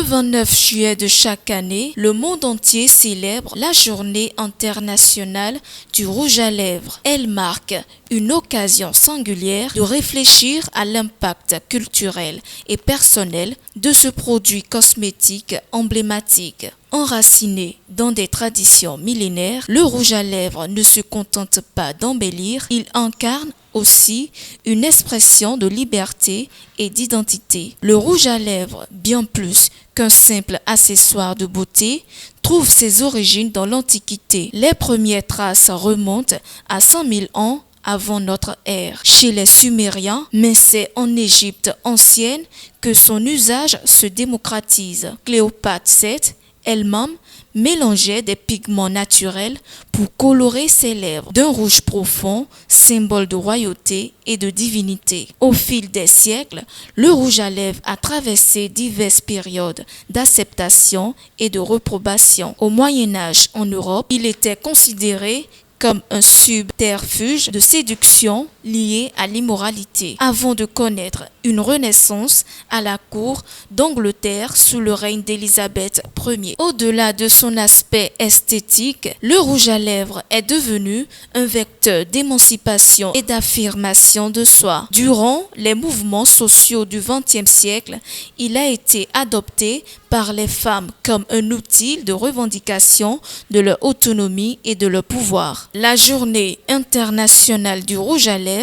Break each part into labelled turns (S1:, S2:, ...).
S1: 29 juillet de chaque année, le monde entier célèbre la Journée internationale du rouge à lèvres. Elle marque une occasion singulière de réfléchir à l'impact culturel et personnel de ce produit cosmétique emblématique. Enraciné dans des traditions millénaires, le rouge à lèvres ne se contente pas d'embellir, il incarne aussi une expression de liberté et d'identité. Le rouge à lèvres, bien plus qu'un simple accessoire de beauté, trouve ses origines dans l'Antiquité. Les premières traces remontent à 100 000 ans avant notre ère, chez les Sumériens, mais c'est en Égypte ancienne que son usage se démocratise. Cléopâtre VII elle-même mélangeait des pigments naturels pour colorer ses lèvres d'un rouge profond, symbole de royauté et de divinité. Au fil des siècles, le rouge à lèvres a traversé diverses périodes d'acceptation et de reprobation. Au Moyen Âge, en Europe, il était considéré comme un subterfuge de séduction lié à l'immoralité, avant de connaître une renaissance à la cour d'Angleterre sous le règne d'Élisabeth Ier. Au-delà de son aspect esthétique, le rouge à lèvres est devenu un vecteur d'émancipation et d'affirmation de soi. Durant les mouvements sociaux du XXe siècle, il a été adopté par les femmes comme un outil de revendication de leur autonomie et de leur pouvoir. La Journée internationale du rouge à lèvres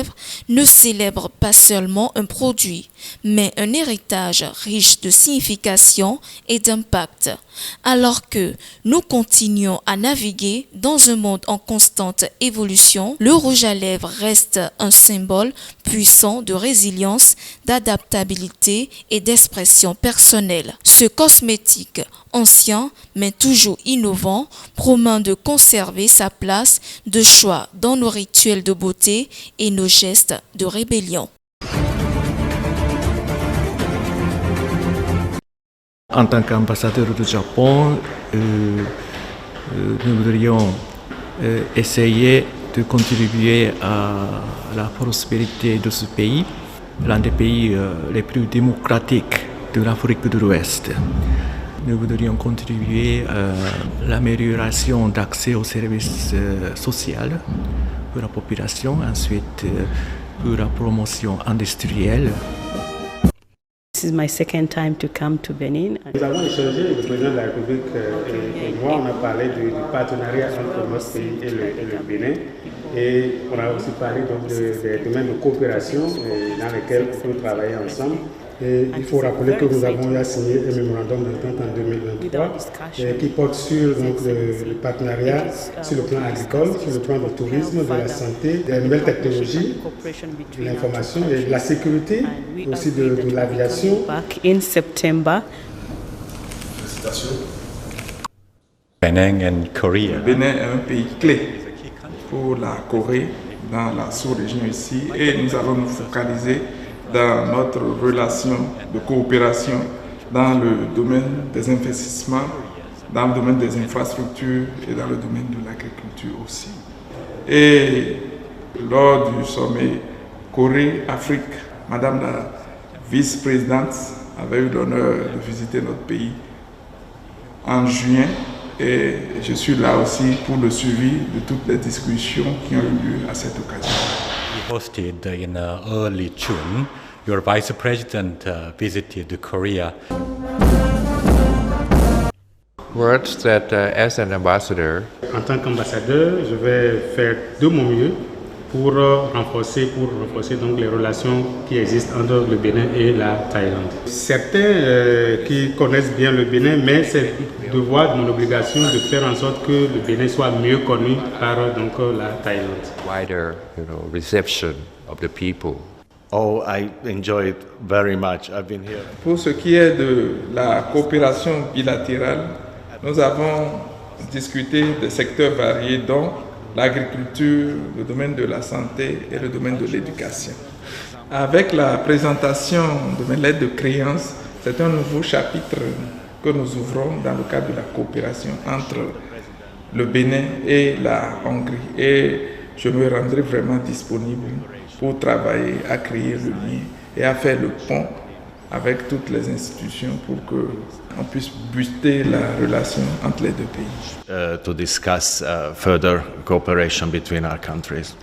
S1: ne célèbre pas seulement un produit, mais un héritage riche de signification et d'impact. Alors que nous continuons à naviguer dans un monde en constante évolution, le rouge à lèvres reste un symbole puissant de résilience, d'adaptabilité et d'expression personnelle. Ce cosmétique ancien mais toujours innovant promet de conserver sa place de choix dans nos rituels de beauté et nos gestes de rébellion.
S2: En tant qu'ambassadeur du Japon, nous voudrions essayer de contribuer à la prospérité de ce pays, l'un des pays les plus démocratiques de l'Afrique de l'Ouest. Nous voudrions contribuer à l'amélioration d'accès aux services sociaux pour la population, ensuite pour la promotion industrielle.
S3: This is my second time to come to Benin.
S4: Nous avons échangé, le président de la République et moi, on a parlé du partenariat entre notre pays et le Bénin. Et on a aussi parlé donc des domaines de coopération dans lesquels on peut travailler ensemble. Et il faut rappeler que nous avons signé un mémorandum d'entente en 2023 qui porte sur donc, le partenariat sur le plan agricole, sur le plan du tourisme, de la santé, des nouvelles technologies, de l'information et de la sécurité, aussi de l'aviation.
S3: In September.
S5: Félicitations.
S6: Benin and Korea.
S5: Le Bénin est un pays clé pour la Corée dans la sous-région ici et nous allons nous focaliser dans notre relation de coopération dans le domaine des investissements, dans le domaine des infrastructures et dans le domaine de l'agriculture aussi. Et lors du sommet Corée-Afrique, Madame la vice-présidente avait eu l'honneur de visiter notre pays en juin et je suis là aussi pour le suivi de toutes les discussions qui ont eu lieu à cette occasion.
S6: We hosted in early June. Your vice president visited Korea.
S7: Words that as an ambassador,
S4: En tant qu'ambassadeur, je vais faire de mon mieux pour renforcer donc les relations qui existent entre le Bénin et la Thaïlande. Certains qui connaissent bien le Bénin, mais c'est devoir, mon obligation de faire en sorte que le Bénin soit mieux connu par donc, la Thaïlande.
S7: wider, reception of the people.
S8: Oh, I enjoy it very much. I've been here.
S5: Pour ce qui est de la coopération bilatérale, nous avons discuté de secteurs variés dont l'agriculture, le domaine de la santé et le domaine de l'éducation. Avec la présentation de mes lettres de créance, c'est un nouveau chapitre que nous ouvrons dans le cadre de la coopération entre le Bénin et la Hongrie. Et je me rendrai vraiment disponible pour travailler à créer le lien et à faire le pont avec toutes les institutions pour qu'on puisse booster la relation entre les deux pays.
S8: To discuss further cooperation between our countries.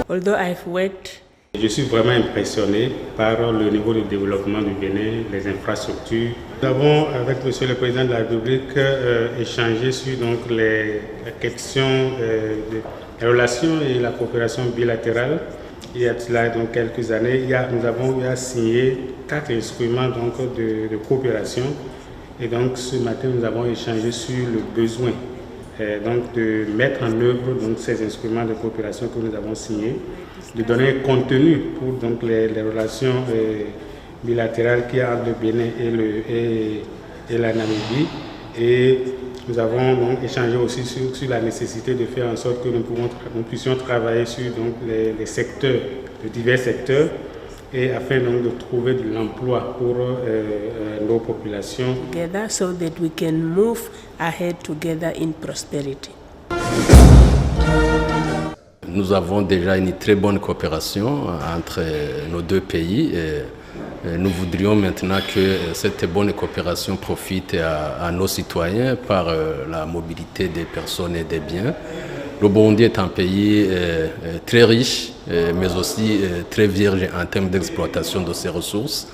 S3: Although I've worked,
S4: je suis vraiment impressionné par le niveau de développement du Bénin, les infrastructures. Nous avons, avec Monsieur le Président de la République, échangé sur donc, la question des relations et la coopération bilatérale. Il y a cela donc, quelques années, nous avons signé 4 instruments donc, de coopération. Et donc ce matin, nous avons échangé sur le besoin donc, de mettre en œuvre donc, ces instruments de coopération que nous avons signés, de donner un contenu pour donc, les relations bilatérales qu'il y a entre le Bénin et la Namibie. Et nous avons donc échangé aussi sur la nécessité de faire en sorte que nous puissions travailler sur donc, les secteurs, les divers secteurs, et afin donc de trouver de l'emploi pour nos populations.
S3: Together so that we can move ahead together in prosperity.
S9: Nous avons déjà une très bonne coopération entre nos deux pays. Nous voudrions maintenant que cette bonne coopération profite à nos citoyens par la mobilité des personnes et des biens. Le Burundi est un pays très riche, mais aussi très vierge en termes d'exploitation de ses ressources.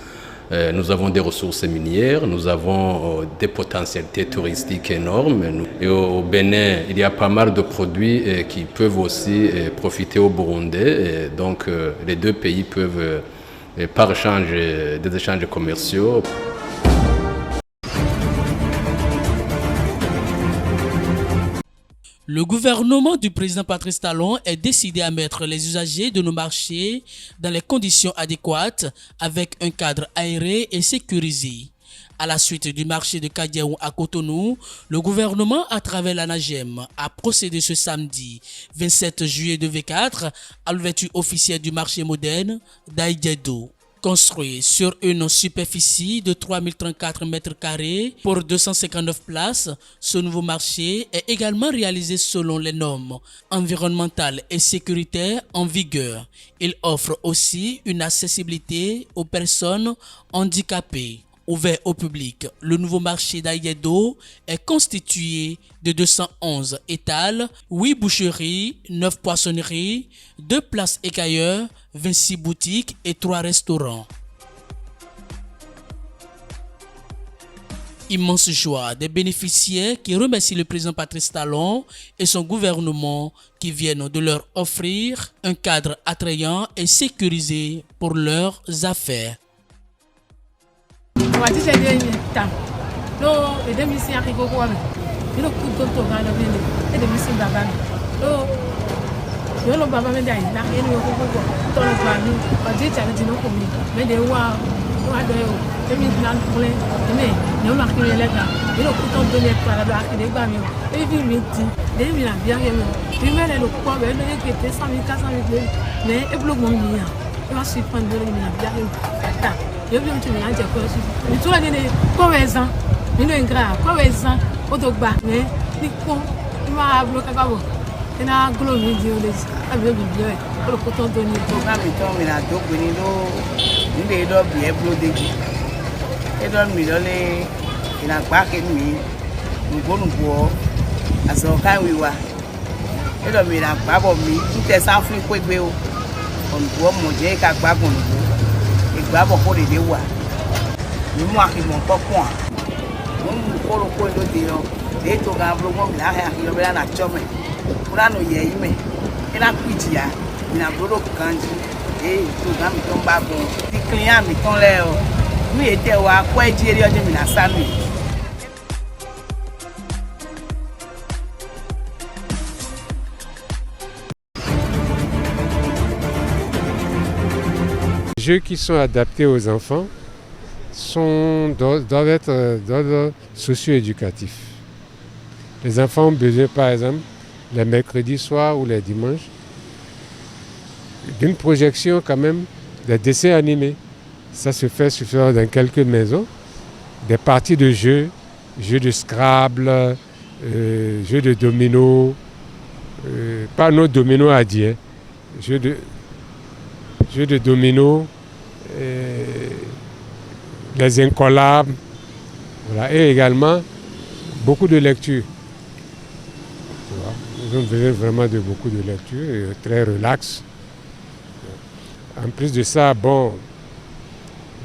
S9: Nous avons des ressources minières, nous avons des potentialités touristiques énormes. Et au Bénin, il y a pas mal de produits qui peuvent aussi profiter au Burundi. Et donc les deux pays peuvent, par des échanges commerciaux.
S10: Le gouvernement du président Patrice Talon est décidé à mettre les usagers de nos marchés dans les conditions adéquates avec un cadre aéré et sécurisé. À la suite du marché de Kadiaou à Cotonou, le gouvernement, à travers l'ANAGEM, a procédé ce samedi 27 juillet 2024 à l'ouverture officielle du marché moderne d'Aïdjedo. Construit sur une superficie de 3034 m² pour 259 places, ce nouveau marché est également réalisé selon les normes environnementales et sécuritaires en vigueur. Il offre aussi une accessibilité aux personnes handicapées. Ouvert au public, le nouveau marché d'Aïdjedo est constitué de 211 étals, 8 boucheries, 9 poissonneries, 2 places écailleurs, 26 boutiques et 3 restaurants. Immense joie des bénéficiaires qui remercient le président Patrice Talon et son gouvernement qui viennent de leur offrir un cadre attrayant et sécurisé pour leurs affaires.
S11: Les jeux qui sont adaptés aux enfants doivent être d'ordre socio-éducatif. Les enfants ont besoin, par exemple, les mercredis soirs ou les dimanches, d'une projection quand même des dessins animés. Ça se fait souvent dans quelques maisons, des parties de jeux de Scrabble, jeux de domino, pas nos dominos à dire, jeux jeux de domino, les incollables, voilà, et également beaucoup de lecture. Nous avons besoin vraiment de beaucoup de lecture, très relax. En plus de ça, bon,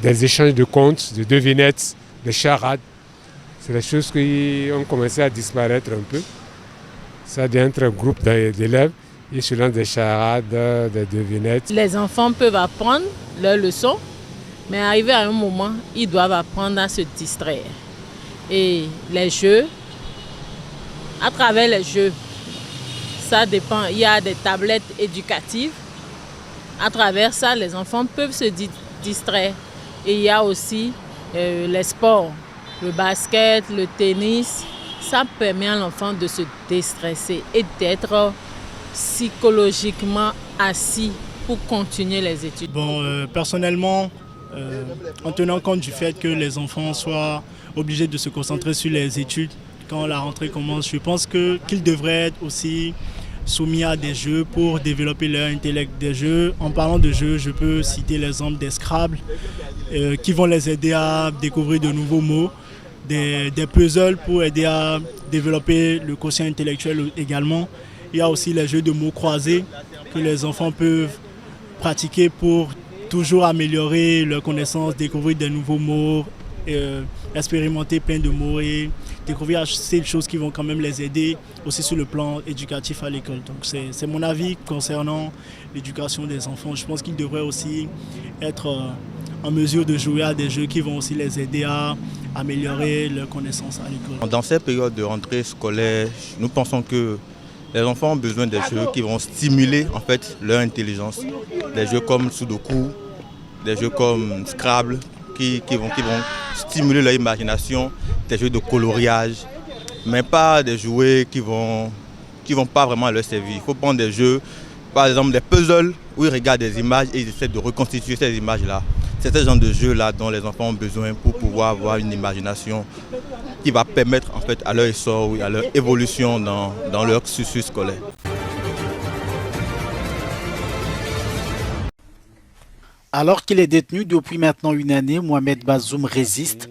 S11: des échanges de contes, de devinettes, des charades. C'est des choses qui ont commencé à disparaître un peu. Ça devient entre un groupe d'élèves. Ils se lancent des charades, des devinettes.
S12: Les enfants peuvent apprendre leurs leçons, mais arrivé à un moment, ils doivent apprendre à se distraire. Et les jeux, à travers les jeux, ça dépend. Il y a des tablettes éducatives. À travers ça, les enfants peuvent se distraire. Et il y a aussi les sports, le basket, le tennis. Ça permet à l'enfant de se déstresser et d'être psychologiquement assis pour continuer les études.
S13: Personnellement, en tenant compte du fait que les enfants soient obligés de se concentrer sur les études quand la rentrée commence, je pense qu'ils devraient être aussi soumis à des jeux pour développer leur intellect. Des jeux, en parlant de jeux, je peux citer l'exemple des Scrabble qui vont les aider à découvrir de nouveaux mots, des puzzles pour aider à développer le quotient intellectuel également. Il y a aussi les jeux de mots croisés que les enfants peuvent pratiquer pour toujours améliorer leurs connaissances, découvrir des nouveaux mots, expérimenter plein de mots et découvrir ces choses qui vont quand même les aider aussi sur le plan éducatif à l'école. Donc c'est mon avis concernant l'éducation des enfants. Je pense qu'ils devraient aussi être en mesure de jouer à des jeux qui vont aussi les aider à améliorer leurs connaissances à l'école.
S14: Dans cette période de rentrée scolaire, nous pensons que les enfants ont besoin des jeux qui vont stimuler en fait leur intelligence. Des jeux comme Sudoku, des jeux comme Scrabble qui vont stimuler leur imagination, des jeux de coloriage, mais pas des jouets qui vont pas vraiment leur servir. Il faut prendre des jeux, par exemple des puzzles où ils regardent des images et ils essaient de reconstituer ces images-là. C'est ce genre de jeux-là dont les enfants ont besoin pour pouvoir avoir une imagination qui va permettre en fait à leur essor, à leur évolution dans leur cursus scolaire.
S15: Alors qu'il est détenu depuis maintenant une année, Mohamed Bazoum résiste.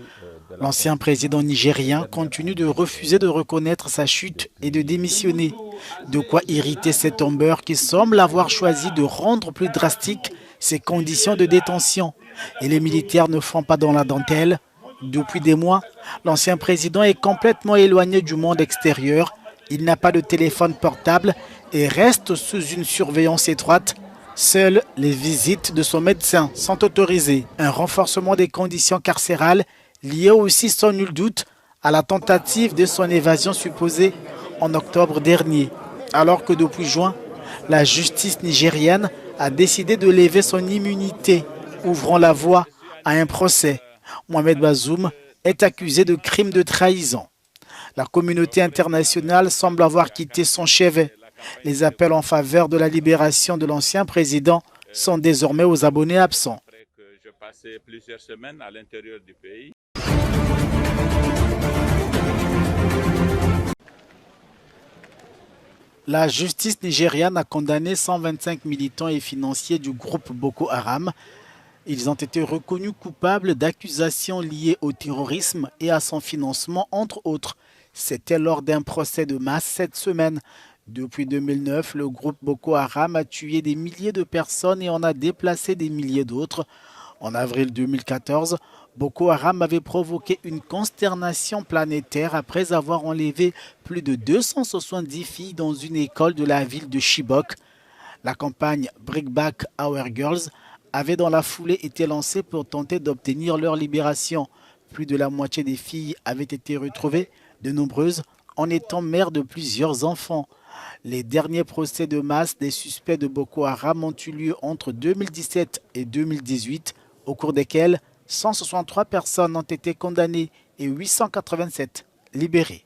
S15: L'ancien président nigérien continue de refuser de reconnaître sa chute et de démissionner. De quoi irriter cet tombeur qui semble avoir choisi de rendre plus drastique ses conditions de détention. Et les militaires ne font pas dans la dentelle. Depuis des mois, l'ancien président est complètement éloigné du monde extérieur. Il n'a pas de téléphone portable et reste sous une surveillance étroite. Seules les visites de son médecin sont autorisées. Un renforcement des conditions carcérales lié aussi sans nul doute à la tentative de son évasion supposée en octobre dernier. Alors que depuis juin, la justice nigérienne a décidé de lever son immunité, ouvrant la voie à un procès. Mohamed Bazoum est accusé de crimes de trahison. La communauté internationale semble avoir quitté son chevet. Les appels en faveur de la libération de l'ancien président sont désormais aux abonnés absents.
S16: Je passais plusieurs semaines à l'intérieur du pays.
S15: La justice nigériane a condamné 125 militants et financiers du groupe Boko Haram. Ils ont été reconnus coupables d'accusations liées au terrorisme et à son financement, entre autres. C'était lors d'un procès de masse cette semaine. Depuis 2009, le groupe Boko Haram a tué des milliers de personnes et en a déplacé des milliers d'autres. En avril 2014, Boko Haram avait provoqué une consternation planétaire après avoir enlevé plus de 270 filles dans une école de la ville de Chibok. La campagne Bring Back Our Girls avait dans la foulée été lancée pour tenter d'obtenir leur libération. Plus de la moitié des filles avaient été retrouvées, de nombreuses en étant mères de plusieurs enfants. Les derniers procès de masse des suspects de Boko Haram ont eu lieu entre 2017 et 2018, au cours desquels 163 personnes ont été condamnées et 887 libérées.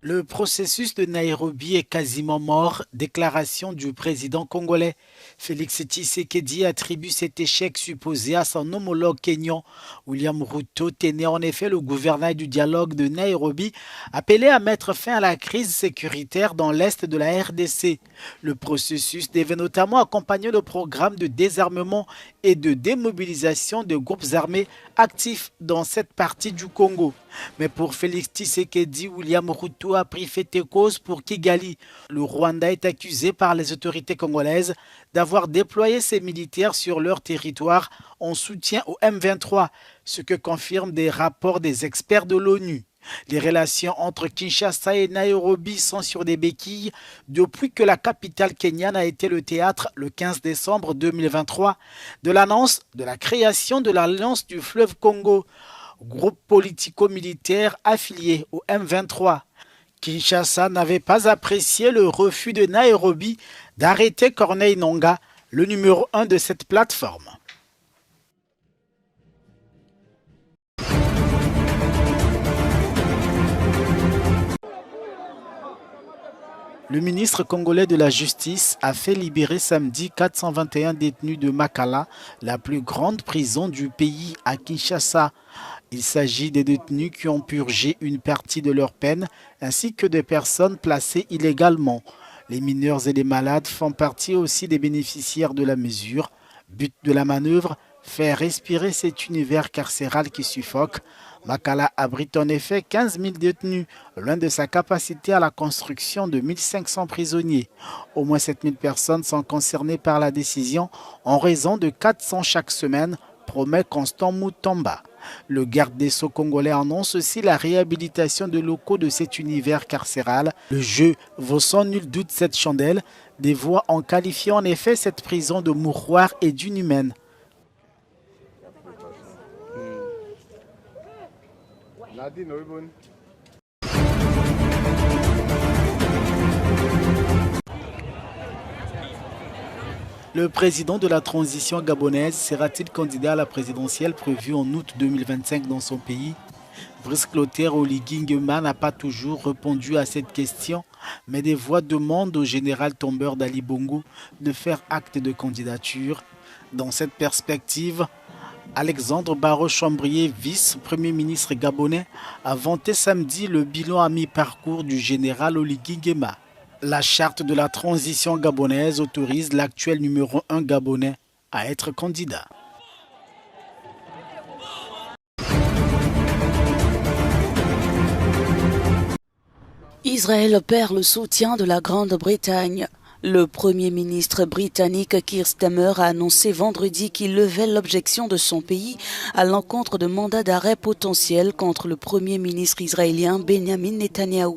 S15: Le processus de Nairobi est quasiment mort, déclaration du président congolais. Félix Tshisekedi attribue cet échec supposé à son homologue kényan. William Ruto tenait en effet le gouvernail du dialogue de Nairobi, appelé à mettre fin à la crise sécuritaire dans l'est de la RDC. Le processus devait notamment accompagner le programme de désarmement et de démobilisation de groupes armés actifs dans cette partie du Congo. Mais pour Félix Tshisekedi, William Ruto a pris fait et cause pour Kigali. Le Rwanda est accusé par les autorités congolaises d'avoir déployé ses militaires sur leur territoire en soutien au M23, ce que confirment des rapports des experts de l'ONU. Les relations entre Kinshasa et Nairobi sont sur des béquilles depuis que la capitale kenyane a été le théâtre le 15 décembre 2023 de l'annonce de la création de l'Alliance du fleuve Congo, groupe politico-militaire affilié au M23. Kinshasa n'avait pas apprécié le refus de Nairobi d'arrêter Corneille Nangaa, le numéro 1 de cette plateforme. Le ministre congolais de la Justice a fait libérer samedi 421 détenus de Makala, la plus grande prison du pays à Kinshasa. Il s'agit des détenus qui ont purgé une partie de leur peine, ainsi que des personnes placées illégalement. Les mineurs et les malades font partie aussi des bénéficiaires de la mesure. But de la manœuvre, faire respirer cet univers carcéral qui suffoque. Makala abrite en effet 15 000 détenus, loin de sa capacité à la construction de 1500 prisonniers. Au moins 7 000 personnes sont concernées par la décision en raison de 400 chaque semaine, promet Constant Mutamba. Le garde des Sceaux congolais annonce aussi la réhabilitation de locaux de cet univers carcéral. Le jeu vaut sans nul doute cette chandelle. Des voix ont qualifié en effet cette prison de mouroir et d'inhumaine. Le président de la transition gabonaise sera-t-il candidat à la présidentielle prévue en août 2025 dans son pays? Brice Clotaire Oligui Nguema n'a pas toujours répondu à cette question, mais des voix demandent au général tombeur d'Ali Bongo de faire acte de candidature. Dans cette perspective, Alexandre Barreau-Chambrier, vice-premier ministre gabonais, a vanté samedi le bilan à mi-parcours du général Oligui Nguema. La charte de la transition gabonaise autorise l'actuel numéro 1 gabonais à être candidat.
S17: Israël perd le soutien de la Grande-Bretagne. Le Premier ministre britannique Keir Starmer a annoncé vendredi qu'il levait l'objection de son pays à l'encontre de mandats d'arrêt potentiels contre le Premier ministre israélien Benjamin Netanyahou.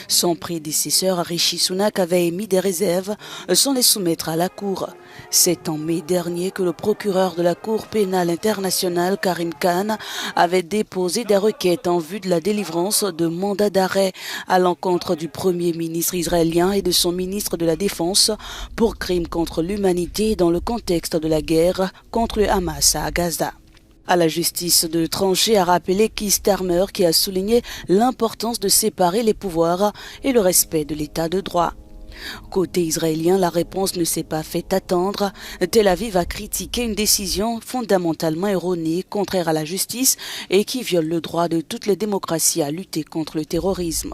S17: Son prédécesseur Rishi Sunak avait émis des réserves sans les soumettre à la Cour. C'est en mai dernier que le procureur de la Cour pénale internationale Karim Khan avait déposé des requêtes en vue de la délivrance de mandats d'arrêt à l'encontre du Premier ministre israélien et de son ministre de la Défense pour crimes contre l'humanité dans le contexte de la guerre contre le Hamas à Gaza. À la justice de trancher a rappelé Keir Starmer qui a souligné l'importance de séparer les pouvoirs et le respect de l'état de droit. Côté israélien, la réponse ne s'est pas fait attendre. Tel Aviv a critiqué une décision fondamentalement erronée, contraire à la justice et qui viole le droit de toutes les démocraties à lutter contre le terrorisme.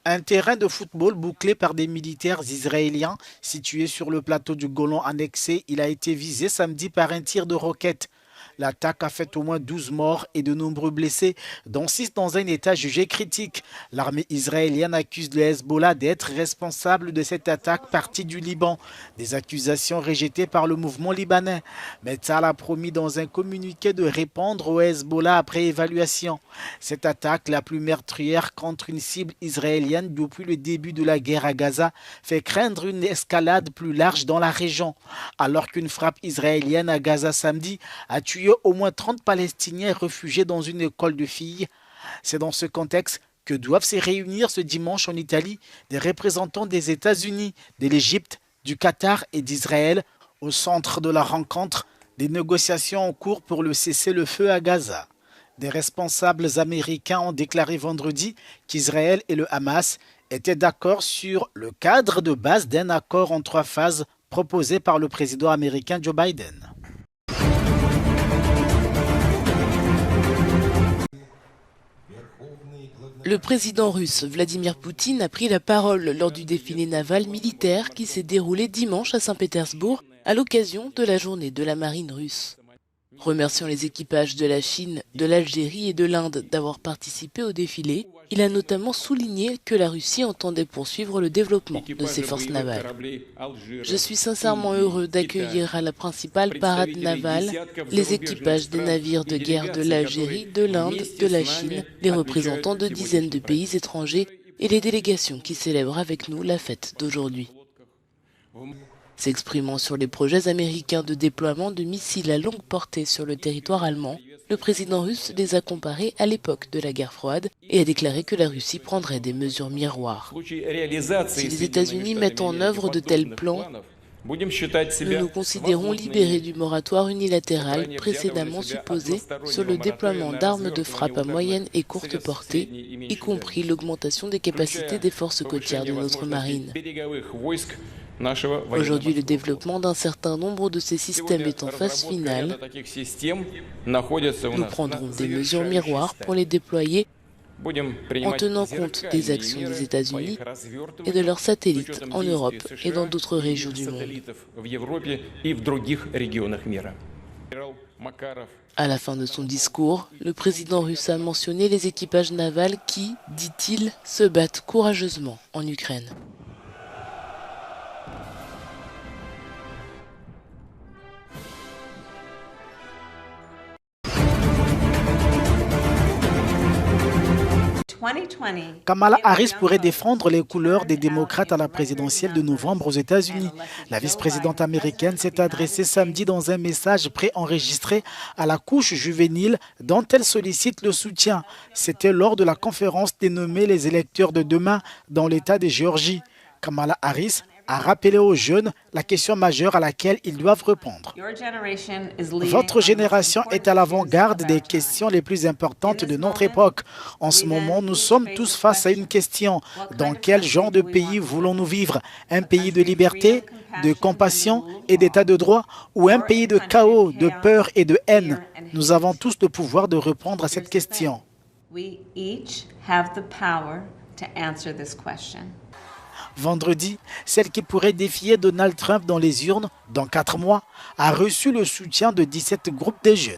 S15: Un terrain de football bouclé par des militaires israéliens situé sur le plateau du Golan annexé, il a été visé samedi par un tir de roquette. L'attaque a fait au moins 12 morts et de nombreux blessés, dont 6 dans un état jugé critique. L'armée israélienne accuse le Hezbollah d'être responsable de cette attaque partie du Liban. Des accusations rejetées par le mouvement libanais. Metzal a promis dans un communiqué de répondre au Hezbollah après évaluation. Cette attaque, la plus meurtrière contre une cible israélienne depuis le début de la guerre à Gaza, fait craindre une escalade plus large dans la région. Alors qu'une frappe israélienne à Gaza samedi a tué au moins 30 Palestiniens réfugiés dans une école de filles. C'est dans ce contexte que doivent se réunir ce dimanche en Italie des représentants des États-Unis, de l'Égypte, du Qatar et d'Israël. Au centre de la rencontre, Des négociations en cours pour le cessez-le-feu à Gaza. Des responsables américains ont déclaré vendredi qu'Israël et le Hamas étaient d'accord sur le cadre de base d'un accord en 3 phases proposé par le président américain Joe Biden.
S18: Le président russe Vladimir Poutine a pris la parole lors du défilé naval militaire qui s'est déroulé dimanche à Saint-Pétersbourg à l'occasion de la journée de la marine russe. Remerciant les équipages de la Chine, de l'Algérie et de l'Inde d'avoir participé au défilé, il a notamment souligné que la Russie entendait poursuivre le développement de ses forces navales. Je suis sincèrement heureux d'accueillir à la principale parade navale les équipages des navires de guerre de l'Algérie, de l'Inde, de la Chine, les représentants de dizaines de pays étrangers et les délégations qui célèbrent avec nous la fête d'aujourd'hui. S'exprimant sur les projets américains de déploiement de missiles à longue portée sur le territoire allemand, le président russe les a comparés à l'époque de la guerre froide et a déclaré que la Russie prendrait des mesures miroirs. Si les États-Unis mettent en œuvre de tels plans, nous nous considérons libérés du moratoire unilatéral précédemment supposé sur le déploiement d'armes de frappe à moyenne et courte portée, y compris l'augmentation des capacités des forces côtières de notre marine. Aujourd'hui, le développement d'un certain nombre de ces systèmes est en phase finale. Nous prendrons des mesures miroirs pour les déployer en tenant compte des actions des États-Unis et de leurs satellites en Europe et dans d'autres régions du monde. À la fin de son discours, le président russe a mentionné les équipages navals qui, dit-il, se battent courageusement en Ukraine.
S15: Kamala Harris pourrait défendre les couleurs des démocrates à la présidentielle de novembre aux États-Unis. La vice-présidente américaine s'est adressée samedi dans un message préenregistré à la couche juvénile dont elle sollicite le soutien. C'était lors de la conférence dénommée Les électeurs de demain dans l'État de Géorgie. Kamala Harris a rappelé aux jeunes la question majeure à laquelle ils doivent répondre. Votre génération est à l'avant-garde des questions les plus importantes de notre époque. En ce moment, nous sommes tous face à une question. Dans quel genre de pays voulons-nous vivre? Un pays de liberté, de compassion et d'état de droit, ou un pays de chaos, de peur et de haine? Nous avons tous le pouvoir de répondre à cette question. Vendredi, celle qui pourrait défier Donald Trump dans les urnes dans 4 mois a reçu le soutien de 17 groupes de jeunes.